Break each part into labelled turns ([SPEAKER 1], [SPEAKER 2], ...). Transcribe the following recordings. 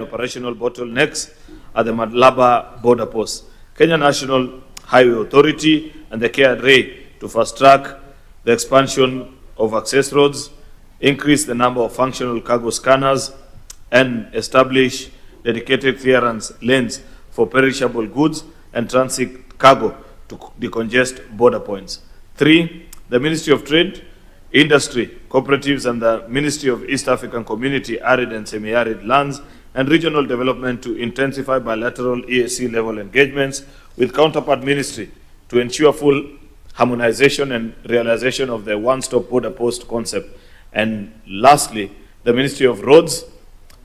[SPEAKER 1] operational bottlenecks at the Malaba border post. Kenya National Highway Authority and the Cherargei to fast-track the expansion of access roads, increase the number of functional cargo scanners, and establish dedicated clearance lanes for perishable goods and transit cargo to decongest border points. 3, the Ministry of Trade, Industry, Cooperatives, and the Ministry of East African Community, Arid and Semi-Arid Lands, and Regional Development to intensify bilateral EAC level engagements with counterpart ministry to ensure full harmonization and realization of the one-stop border post concept. And lastly, the Ministry of Roads,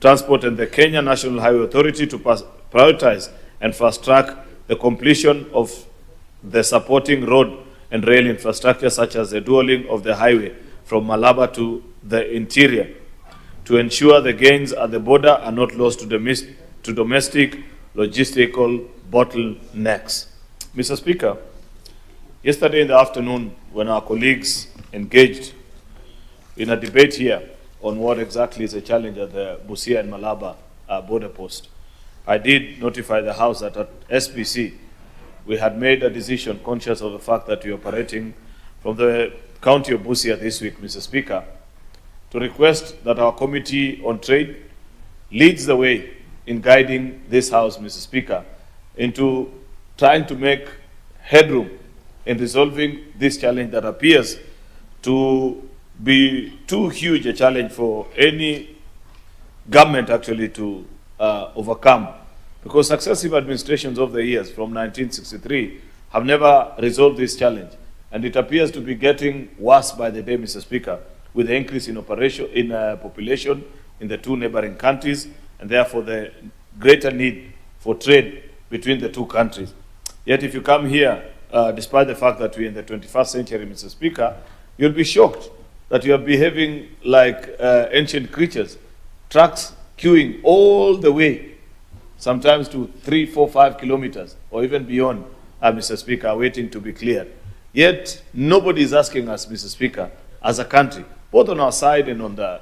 [SPEAKER 1] Transport, and the Kenya National Highway Authority to prioritize and fast-track the completion of the supporting road and rail infrastructure, such as the dualing of the highway from Malaba to the interior, to ensure the gains at the border are not lost to domestic logistical bottlenecks. Mr. Speaker, yesterday in the afternoon, when our colleagues engaged in a debate here on what exactly is the challenge at the Busia and Malaba border post, I did notify the House that at SPC, we had made a decision, conscious of the fact that we are operating from the county of Busia this week, Mr. Speaker, to request that our Committee on Trade leads the way in guiding this House, Mr. Speaker, into trying to make headroom in resolving this challenge that appears to be too huge a challenge for any government actually to overcome, because successive administrations of the years from 1963 have never resolved this challenge, and it appears to be getting worse by the day, Mr. Speaker, with the increase in population in the two neighboring countries, and therefore the greater need for trade between the two countries. Yet if you come here, despite the fact that we're in the 21st century, Mr. Speaker, you'll be shocked that you are behaving like ancient creatures, trucks queuing all the way, sometimes to 3, 4, 5 kilometers, or even beyond, Mr. Speaker, waiting to be cleared. Yet nobody is asking us, Mr. Speaker, as a country, both on our side and on the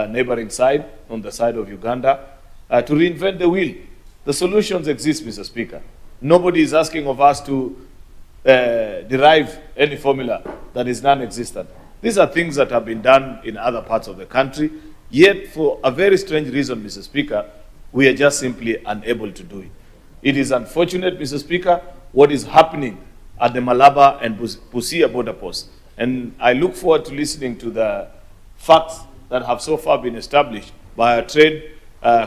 [SPEAKER 1] neighboring side, on the side of Uganda, to reinvent the wheel. The solutions exist, Mr. Speaker. Nobody is asking of us to derive any formula that is non-existent. These are things that have been done in other parts of the country, yet for a very strange reason, Mr. Speaker, we are just simply unable to do it. It is unfortunate, Mr. Speaker, what is happening at the Malaba and Busia border post. And I look forward to listening to the facts that have so far been established by a trade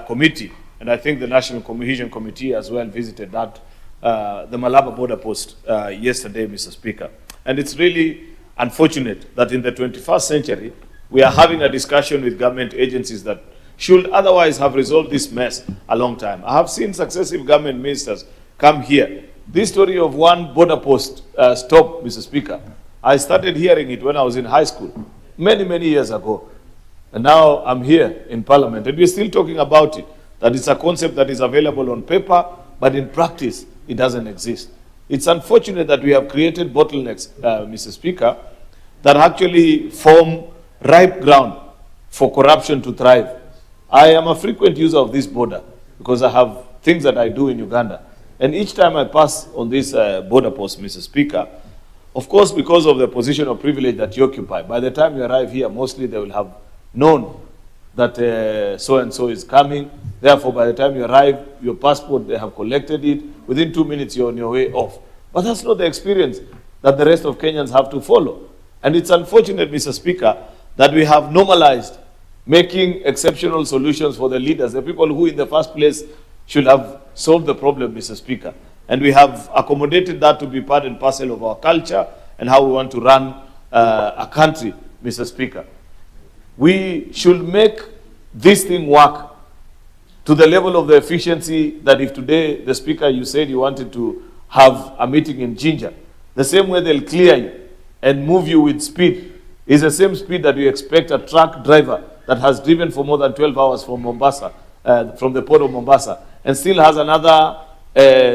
[SPEAKER 1] committee. And I think the National Cohesion Committee as well visited that, the Malaba border post yesterday, Mr. Speaker. And it's really unfortunate that in the 21st century, we are having a discussion with government agencies that should otherwise have resolved this mess a long time. I have seen successive government ministers come here. This story of one border post stop, Mr. Speaker, I started hearing it when I was in high school, many, many years ago. And now I'm here in Parliament, and we're still talking about it, that it's a concept that is available on paper, but in practice, it doesn't exist. It's unfortunate that we have created bottlenecks, Mr. Speaker, that actually form ripe ground for corruption to thrive. I am a frequent user of this border because I have things that I do in Uganda. And each time I pass on this border post, Mr. Speaker, of course, because of the position of privilege that you occupy, by the time you arrive here, mostly they will have known that so-and-so is coming. Therefore, by the time you arrive, your passport, they have collected it. Within 2 minutes, you're on your way off. But that's not the experience that the rest of Kenyans have to follow. And it's unfortunate, Mr. Speaker, that we have normalized making exceptional solutions for the leaders, the people who in the first place should have solved the problem, Mr. Speaker. And we have accommodated that to be part and parcel of our culture and how we want to run a country, Mr. Speaker. We should make this thing work to the level of the efficiency that if today, the Speaker, you said you wanted to have a meeting in Ginger, the same way they'll clear you and move you with speed is the same speed that we expect a truck driver that has driven for more than 12 hours from Mombasa, from the port of Mombasa, and still has another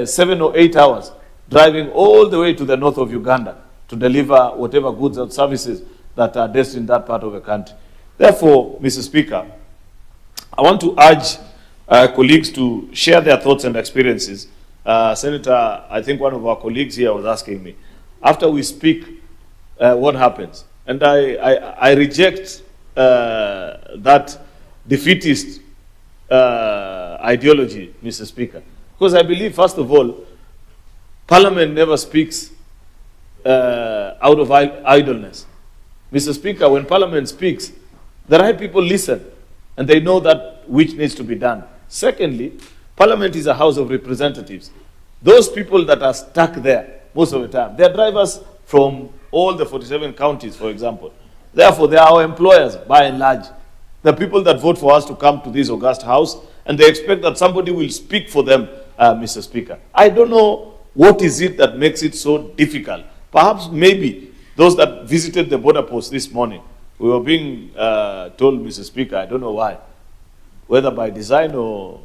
[SPEAKER 1] 7 or 8 hours driving all the way to the north of Uganda to deliver whatever goods and services that are destined in that part of the country. Therefore, Mr. Speaker, I want to urge colleagues to share their thoughts and experiences. Senator, I think one of our colleagues here was asking me, after we speak, what happens? And I reject that defeatist ideology, Mr. Speaker. Because I believe, first of all, Parliament never speaks out of idleness. Mr. Speaker, when Parliament speaks, the right people listen, and they know that which needs to be done. Secondly, Parliament is a house of representatives. Those people that are stuck there most of the time, they are drivers from all the 47 counties, for example. Therefore, they are our employers, by and large. The people that vote for us to come to this august house, and they expect that somebody will speak for them, Mr. Speaker. I don't know what is it that makes it so difficult. Perhaps maybe those that visited the border post this morning, we were being told, Mr. Speaker, I don't know why, whether by design or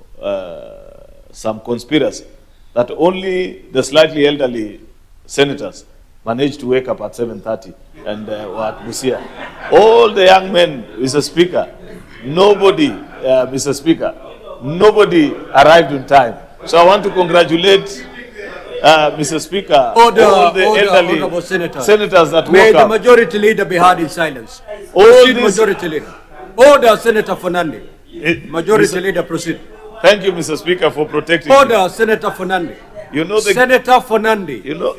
[SPEAKER 1] some conspiracy, that only the slightly elderly senators managed to wake up at 7:30 and were at Busia. All the young men, Mr. Speaker, nobody, Mr. Speaker, nobody arrived on time. So I want to congratulate Mr. Speaker, all the elderly senators that woke up.
[SPEAKER 2] May the majority leader be heard in silence. Proceed, majority leader. Order, Senator Fernandez. Majority leader, proceed.
[SPEAKER 1] Thank you, Mr. Speaker, for protecting
[SPEAKER 2] Order, Senator Fernandez.
[SPEAKER 1] You know the
[SPEAKER 2] Senator Fernandez.
[SPEAKER 1] You know.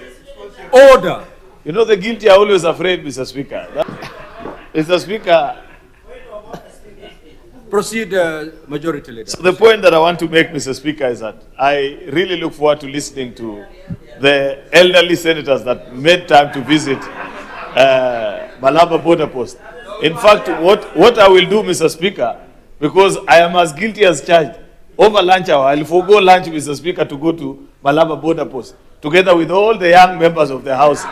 [SPEAKER 2] Order.
[SPEAKER 1] You know the guilty are always afraid, Mr. Speaker. Mr. Speaker.
[SPEAKER 2] Proceed, majority leader.
[SPEAKER 1] So the point that I want to make, Mr. Speaker, is that I really look forward to listening to the elderly senators that made time to visit Malaba border post. In fact, what I will do, Mr. Speaker, because I am as guilty as charged, over lunch hour, I will forego lunch, Mr. Speaker, to go to Malaba border post, together with all the young members of the House,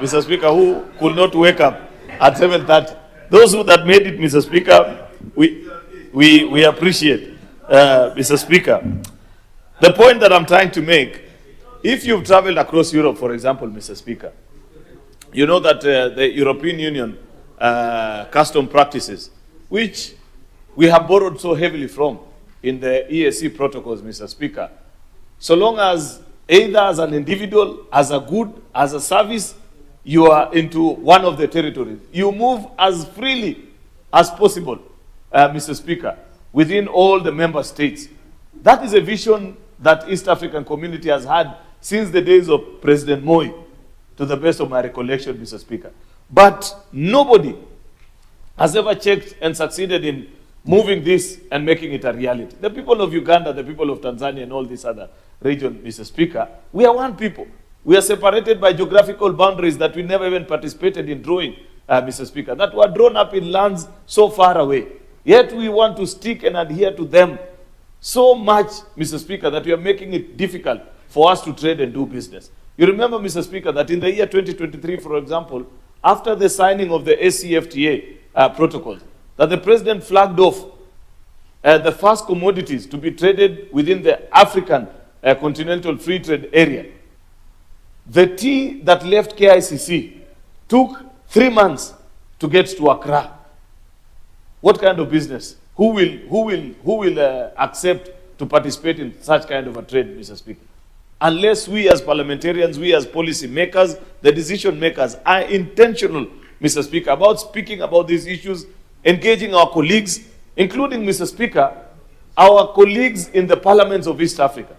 [SPEAKER 1] Mr. Speaker, who could not wake up at 7:30. Those who that made it, Mr. Speaker, we appreciate, Mr. Speaker. The point that I'm trying to make, if you've traveled across Europe, for example, Mr. Speaker, you know that the European Union custom practices, which we have borrowed so heavily from in the EAC protocols, Mr. Speaker, so long as either as an individual, as a good, as a service, you are into one of the territories, you move as freely as possible, Mr. Speaker, within all the member states. That is a vision that East African community has had since the days of President Moi, to the best of my recollection, Mr. Speaker. But nobody has ever checked and succeeded in moving this and making it a reality. The people of Uganda, the people of Tanzania, and all these other regions, Mr. Speaker, we are one people. We are separated by geographical boundaries that we never even participated in drawing, Mr. Speaker, that were drawn up in lands so far away. Yet we want to stick and adhere to them so much, Mr. Speaker, that we are making it difficult for us to trade and do business. You remember, Mr. Speaker, that in the year 2023, for example, after the signing of the ACFTA protocols, that the President flagged off the first commodities to be traded within the African Continental Free Trade Area. The tea that left KICC took 3 months to get to Accra. What kind of business? Who will accept to participate in such kind of a trade, Mr. Speaker? Unless we as parliamentarians, we as policy makers, the decision makers are intentional, Mr. Speaker, about speaking about these issues, engaging our colleagues, including, Mr. Speaker, our colleagues in the parliaments of East Africa.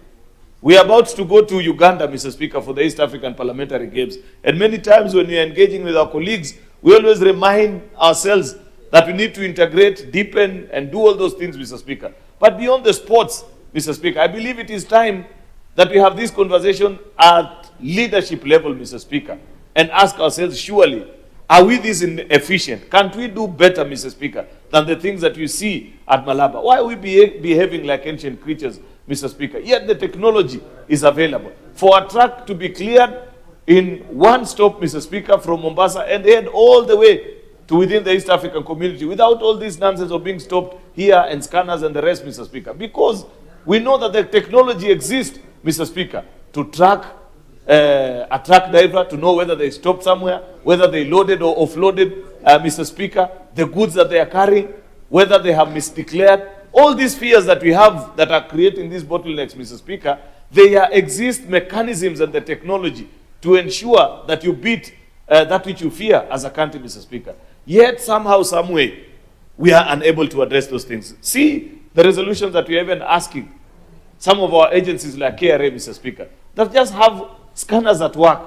[SPEAKER 1] We are about to go to Uganda, Mr. Speaker, for the East African Parliamentary Games. And many times when we are engaging with our colleagues, we always remind ourselves that we need to integrate, deepen, and do all those things, Mr. Speaker. But beyond the sports, Mr. Speaker, I believe it is time that we have this conversation at leadership level, Mr. Speaker, and ask ourselves, surely, are we this inefficient? Can't we do better, Mr. Speaker, than the things that we see at Malaba? Why are we behaving like ancient creatures, Mr. Speaker? Yet the technology is available for a truck to be cleared in one stop, Mr. Speaker, from Mombasa and head all the way to within the East African community without all this nonsense of being stopped here and scanners and the rest, Mr. Speaker. Because we know that the technology exists, Mr. Speaker, to track a truck driver, to know whether they stopped somewhere, whether they loaded or offloaded, Mr. Speaker, the goods that they are carrying, whether they have misdeclared. All these fears that we have that are creating these bottlenecks, Mr. Speaker, there exist mechanisms and the technology to ensure that you beat that which you fear as a country, Mr. Speaker. Yet somehow, some way, we are unable to address those things. See the resolutions that we are even asking. Some of our agencies like KRA, Mr. Speaker, that just have scanners at work.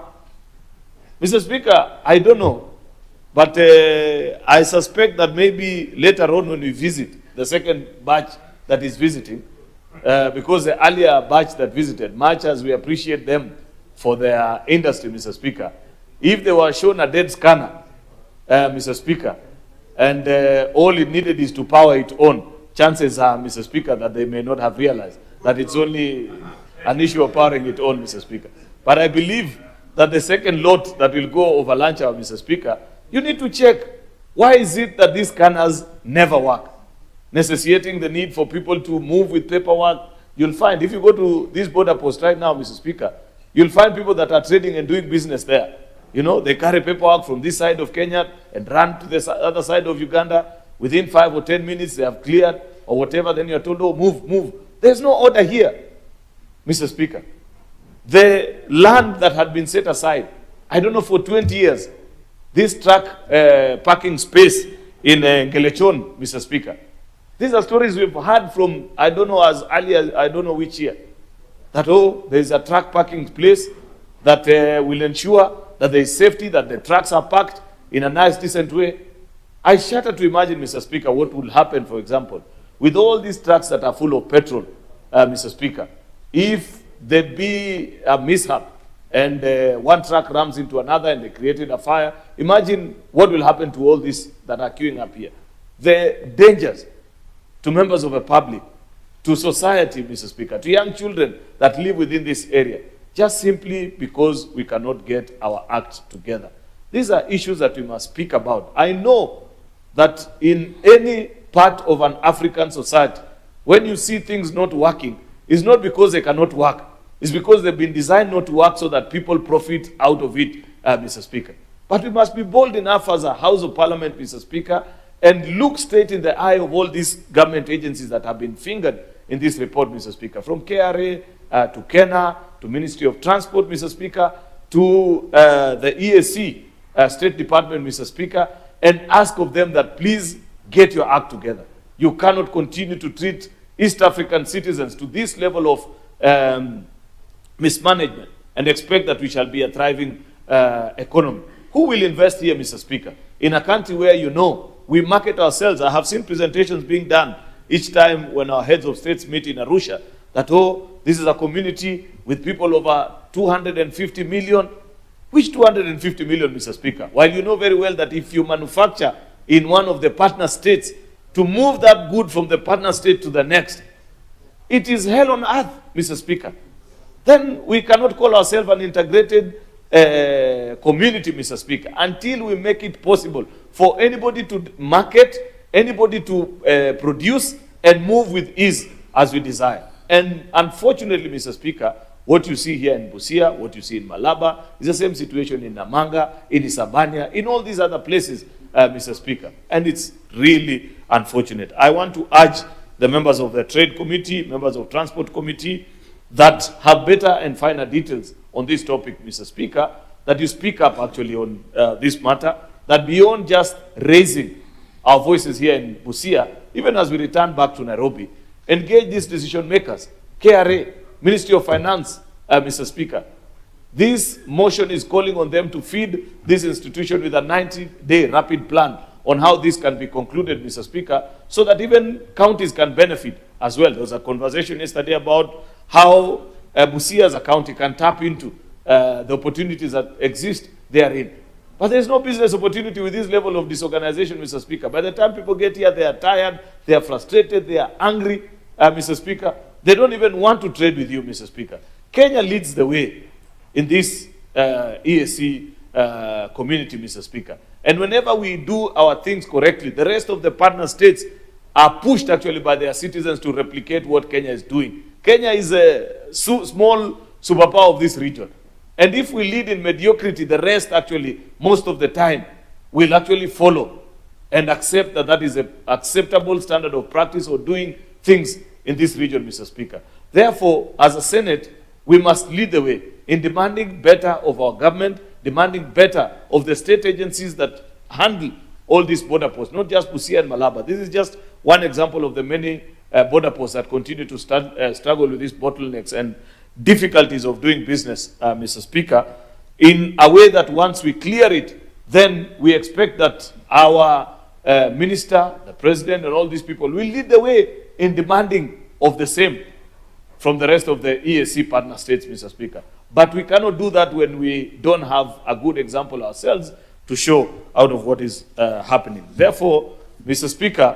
[SPEAKER 1] Mr. Speaker, I don't know, but I suspect that maybe later on when we visit the second batch that is visiting, because the earlier batch that visited, much as we appreciate them for their industry, Mr. Speaker, if they were shown a dead scanner, Mr. Speaker, and all it needed is to power it on, chances are, Mr. Speaker, that they may not have realized that it's only an issue of powering it on, Mr. Speaker. But I believe that the second lot that will go over lunch hour, Mr. Speaker, you need to check why is it that these scanners never work, necessitating the need for people to move with paperwork. You'll find, if you go to this border post right now, Mr. Speaker, you'll find people that are trading and doing business there. You know, they carry paperwork from this side of Kenya and run to the other side of Uganda. Within 5 or 10 minutes, they have cleared or whatever. Then you're told, oh, move, move. There's no order here, Mr. Speaker. The land that had been set aside, I don't know, for 20 years, this truck parking space in Ngelechon, Mr. Speaker. These are stories we've heard from, I don't know, as early as, I don't know which year. That, oh, there's a truck parking place that will ensure that there is safety, that the trucks are parked in a nice, decent way. I shudder to imagine, Mr. Speaker, what will happen, for example, with all these trucks that are full of petrol, Mr. Speaker. If there be a mishap and one truck rams into another and they created a fire, imagine what will happen to all these that are queuing up here. The dangers to members of the public, to society, Mr. Speaker, to young children that live within this area, just simply because we cannot get our act together. These are issues that we must speak about. I know that in any part of an African society, when you see things not working, it's not because they cannot work. It's because they've been designed not to work so that people profit out of it, Mr. Speaker. But we must be bold enough as a House of Parliament, Mr. Speaker, and look straight in the eye of all these government agencies that have been fingered in this report, Mr. Speaker, from KRA to Kenya, to Ministry of Transport, Mr. Speaker, to the EAC, State Department, Mr. Speaker, and ask of them that please get your act together. You cannot continue to treat East African citizens to this level of mismanagement and expect that we shall be a thriving economy. Who will invest here, Mr. Speaker, in a country where, you know, we market ourselves? I have seen presentations being done each time when our heads of states meet in Arusha, that, oh, this is a community with people over 250 million. Which 250 million, Mr. Speaker? While you know very well that if you manufacture in one of the partner states, to move that good from the partner state to the next, it is hell on earth, Mr. Speaker. Then we cannot call ourselves an integrated community, Mr. Speaker, until we make it possible for anybody to market, anybody to produce and move with ease as we desire. And unfortunately, Mr. Speaker, what you see here in Busia, what you see in Malaba, is the same situation in Namanga, in Isabania, in all these other places, Mr. Speaker. And it's really unfortunate. I want to urge the members of the Trade Committee, members of Transport Committee, that have better and finer details on this topic, Mr. Speaker, that you speak up actually on this matter, that beyond just raising our voices here in Busia, even as we return back to Nairobi, engage these decision makers, KRA, Ministry of Finance, Mr. Speaker. This motion is calling on them to feed this institution with a 90-day rapid plan on how this can be concluded, Mr. Speaker, so that even counties can benefit as well. There was a conversation yesterday about how Busia as a county can tap into the opportunities that exist therein. But there's no business opportunity with this level of disorganization, Mr. Speaker. By the time people get here, they are tired, they are frustrated, they are angry, Mr. Speaker. They don't even want to trade with you, Mr. Speaker. Kenya leads the way in this EAC community, Mr. Speaker. And whenever we do our things correctly, the rest of the partner states are pushed actually by their citizens to replicate what Kenya is doing. Kenya is a small superpower of this region. And if we lead in mediocrity, the rest actually, most of the time, will actually follow and accept that that is an acceptable standard of practice or doing things in this region, Mr. Speaker. Therefore, as a Senate, we must lead the way in demanding better of our government, demanding better of the state agencies that handle all these border posts, not just Busia and Malaba. This is just one example of the many border posts that continue to struggle with these bottlenecks and difficulties of doing business, Mr. Speaker, in a way that once we clear it, then we expect that our minister, the president, and all these people will lead the way in demanding of the same from the rest of the EAC partner states, Mr. Speaker. But we cannot do that when we don't have a good example ourselves to show out of what is happening. Therefore, Mr. Speaker,